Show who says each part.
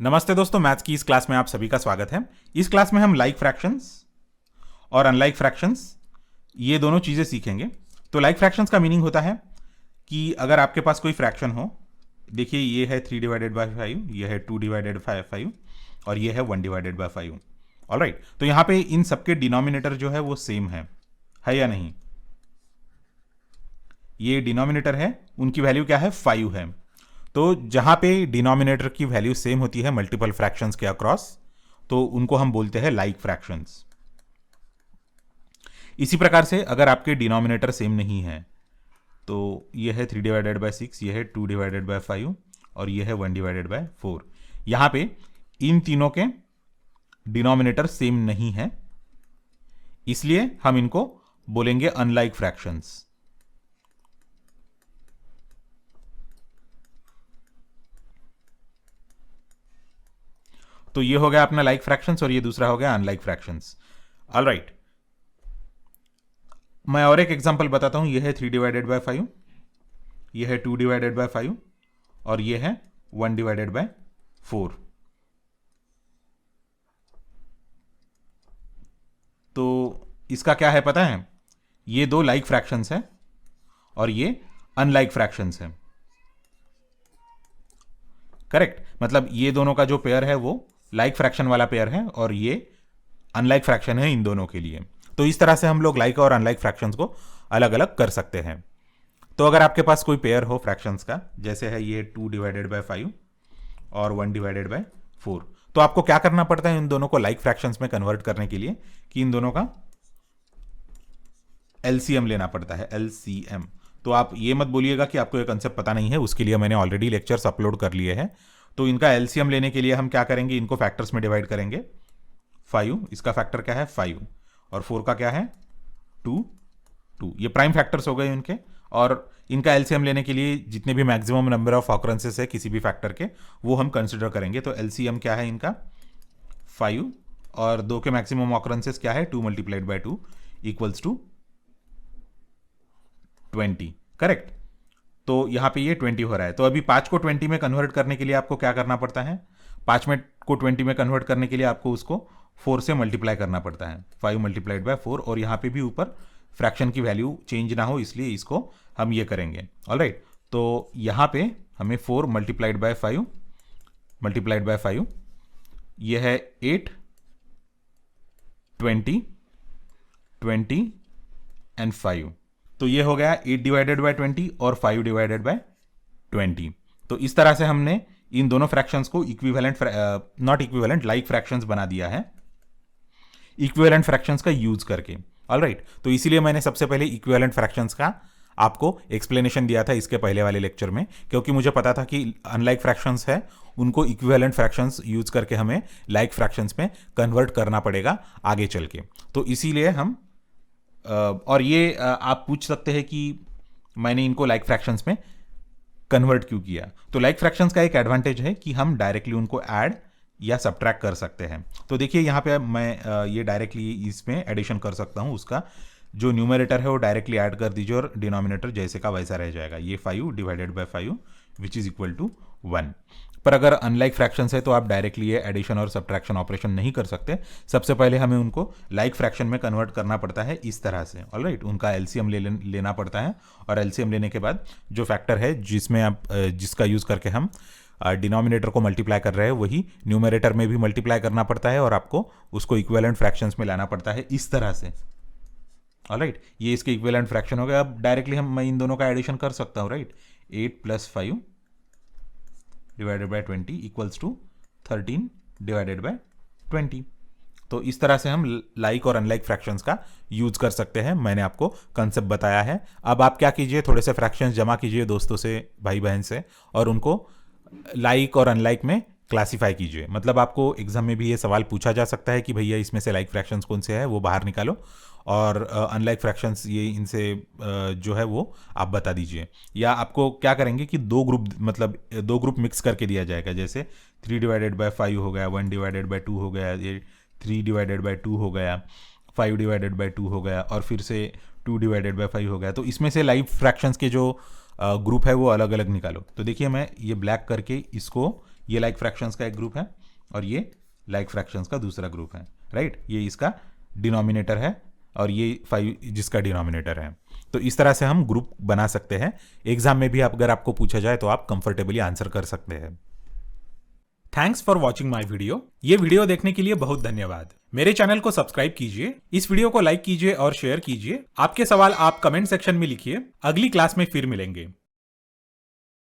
Speaker 1: नमस्ते दोस्तों, मैथ्स की इस क्लास में आप सभी का स्वागत है। इस क्लास में हम लाइक फ्रैक्शंस और अनलाइक फ्रैक्शंस ये दोनों चीज़ें सीखेंगे। तो लाइक फ्रैक्शंस का मीनिंग होता है कि अगर आपके पास कोई फ्रैक्शन हो, देखिए ये है 3/5, ये है 2/5 और ये है 1/5। ऑलराइट, तो यहाँ पे इन सबके डिनोमिनेटर जो है वो सेम है या नहीं? ये डिनोमिनेटर है, उनकी वैल्यू क्या है? 5 है। तो जहां पे डिनोमिनेटर की वैल्यू सेम होती है मल्टीपल फ्रैक्शंस के अक्रॉस, तो उनको हम बोलते हैं लाइक फ्रैक्शंस। इसी प्रकार से अगर आपके डिनोमिनेटर सेम नहीं है, तो ये है 3/6, ये है 2/5 और ये है 1/4। यहां पे इन तीनों के डिनोमिनेटर सेम नहीं है, इसलिए हम इनको बोलेंगे अनलाइक फ्रैक्शंस। तो ये हो गया अपना लाइक फ्रैक्शंस और ये दूसरा हो गया अनलाइक फ्रैक्शंस। ऑलराइट, मैं और एक एग्जांपल बताता हूं। ये है 3/5, ये है 2/5 और ये है 1/4। तो इसका क्या है पता है? ये दो लाइक फ्रैक्शंस है और ये अनलाइक फ्रैक्शंस है। करेक्ट, मतलब ये दोनों का जो पेयर है वो लाइक फ्रैक्शन वाला पेयर है और ये अनलाइक फ्रैक्शन है इन दोनों के लिए। तो इस तरह से हम लोग लाइक और अनलाइक फ्रैक्शंस को अलग अलग कर सकते हैं। तो अगर आपके पास कोई पेयर हो फ्रैक्शंस का, जैसे है ये 2/5 और 1/4, तो आपको क्या करना पड़ता है इन दोनों को लाइक फ्रैक्शंस में कन्वर्ट करने के लिए? कि इन दोनों का एलसीएम लेना पड़ता है, एलसीएम। तो आप ये मत बोलिएगा कि आपको ये कंसेप्ट पता नहीं है, उसके लिए मैंने ऑलरेडी लेक्चर्स अपलोड कर लिए हैं। तो इनका एलसीएम लेने के लिए हम क्या करेंगे? इनको फैक्टर्स में डिवाइड करेंगे। 5, इसका फैक्टर क्या है? 5, और 4 का क्या है? 2। ये प्राइम फैक्टर्स हो गए इनके। और इनका एलसीएम लेने के लिए जितने भी मैक्सिमम नंबर ऑफ ऑकरेंसेस है किसी भी फैक्टर के, वो हम कंसिडर करेंगे। तो एलसीएम क्या है इनका? 5, और 2 के मैक्सिमम ऑकरेंसेस क्या है? 2 × 2 इक्वल्स टू 20। करेक्ट, तो यहां पे ये 20 हो रहा है। तो अभी 5 को 20 में कन्वर्ट करने के लिए आपको क्या करना पड़ता है? 5 में को 20 में कन्वर्ट करने के लिए आपको उसको 4 से मल्टीप्लाई करना पड़ता है, 5 × 4। और यहां पे भी ऊपर फ्रैक्शन की वैल्यू चेंज ना हो, इसलिए इसको हम ये करेंगे। ऑलराइट, तो यहां पे हमें 4 × 5 ये है 8, 20, 20 एंड 5। तो ये हो गया 8/20 और 5/20। तो इस तरह से हमने इन दोनों फ्रैक्शंस को equivalent, not equivalent, like fractions बना दिया है इक्विवेलेंट फ्रैक्शंस का यूज करके। ऑलराइट, तो इसीलिए मैंने सबसे पहले इक्विवेलेंट फ्रैक्शंस का आपको एक्सप्लेनेशन दिया था इसके पहले वाले लेक्चर में, क्योंकि मुझे पता था कि अनलाइक फ्रैक्शंस है, उनको इक्विवेलेंट फ्रैक्शंस यूज करके हमें लाइक फ्रैक्शंस में कन्वर्ट करना पड़ेगा आगे चल के। तो इसीलिए हम और ये आप पूछ सकते हैं कि मैंने इनको लाइक फ्रैक्शंस में कन्वर्ट क्यों किया। तो लाइक फ्रैक्शंस का एक एडवांटेज है कि हम डायरेक्टली उनको ऐड या सब्ट्रैक्ट कर सकते हैं। तो देखिए यहाँ पे मैं ये डायरेक्टली इसमें एडिशन कर सकता हूँ। उसका जो न्यूमरेटर है वो डायरेक्टली ऐड कर दीजिए और डिनोमिनेटर जैसे का वैसा रह जाएगा। ये 5/5 विच इज इक्वल टू 1। पर अगर अनलाइक फ्रैक्शंस है तो आप डायरेक्टली ये एडिशन और सब्ट्रैक्शन ऑपरेशन नहीं कर सकते। सबसे पहले हमें उनको लाइक फ्रैक्शन में कन्वर्ट करना पड़ता है इस तरह से। ऑलराइट, उनका एलसीएम लेना पड़ता है और एलसीएम लेने के बाद जो फैक्टर है जिसमें आप जिसका यूज करके हम डिनोमिनेटर को मल्टीप्लाई कर रहे हैं, वही न्यूमरेटर में भी मल्टीप्लाई करना पड़ता है और आपको उसको इक्विवेलेंट फ्रैक्शंस में लाना पड़ता है इस तरह से। ऑलराइट, ये इसके इक्विवेलेंट फ्रैक्शन हो गया। अब डायरेक्टली मैं इन दोनों का एडिशन कर सकता हूँ। Right, 8 + 5/20 equals to 13/20। तो इस तरह से हम लाइक और अनलाइक फ्रैक्शंस का यूज कर सकते हैं। मैंने आपको कंसेप्ट बताया है। अब आप क्या कीजिए, थोड़े से फ्रैक्शंस जमा कीजिए दोस्तों से, भाई बहन से, और उनको लाइक और अनलाइक में क्लासीफाई कीजिए। मतलब आपको एग्जाम में भी ये सवाल पूछा जा सकता है कि भैया इसमें से लाइक फ्रैक्शंस कौन से है, वो बाहर निकालो, और अनलाइक फ्रैक्शंस ये इनसे जो है वो आप बता दीजिए। या आपको क्या करेंगे कि दो ग्रुप मिक्स करके दिया जाएगा। जैसे 3/5 हो गया, 1/2 हो गया, ये 3/2 हो गया, 5/2 हो गया, और फिर से 2/5 हो गया। तो इसमें से लाइक फ्रैक्शंस के जो ग्रुप है वो अलग अलग निकालो। तो देखिए मैं ये ब्लैक करके इसको ये लाइक फ्रैक्शंस का एक ग्रुप है और ये लाइक फ्रैक्शंस का दूसरा ग्रुप है, राइट। ये इसका डिनोमिनेटर है और ये 5 जिसका डिनोमिनेटर है। तो इस तरह से हम ग्रुप बना सकते हैं। एग्जाम में भी अगर आपको पूछा जाए तो आप कंफर्टेबली आंसर कर सकते हैं। Thanks for watching my video. ये वीडियो देखने के लिए बहुत धन्यवाद। मेरे चैनल को सब्सक्राइब कीजिए, इस वीडियो को लाइक कीजिए और शेयर कीजिए। आपके सवाल आप कमेंट सेक्शन में लिखिए। अगली क्लास में फिर मिलेंगे।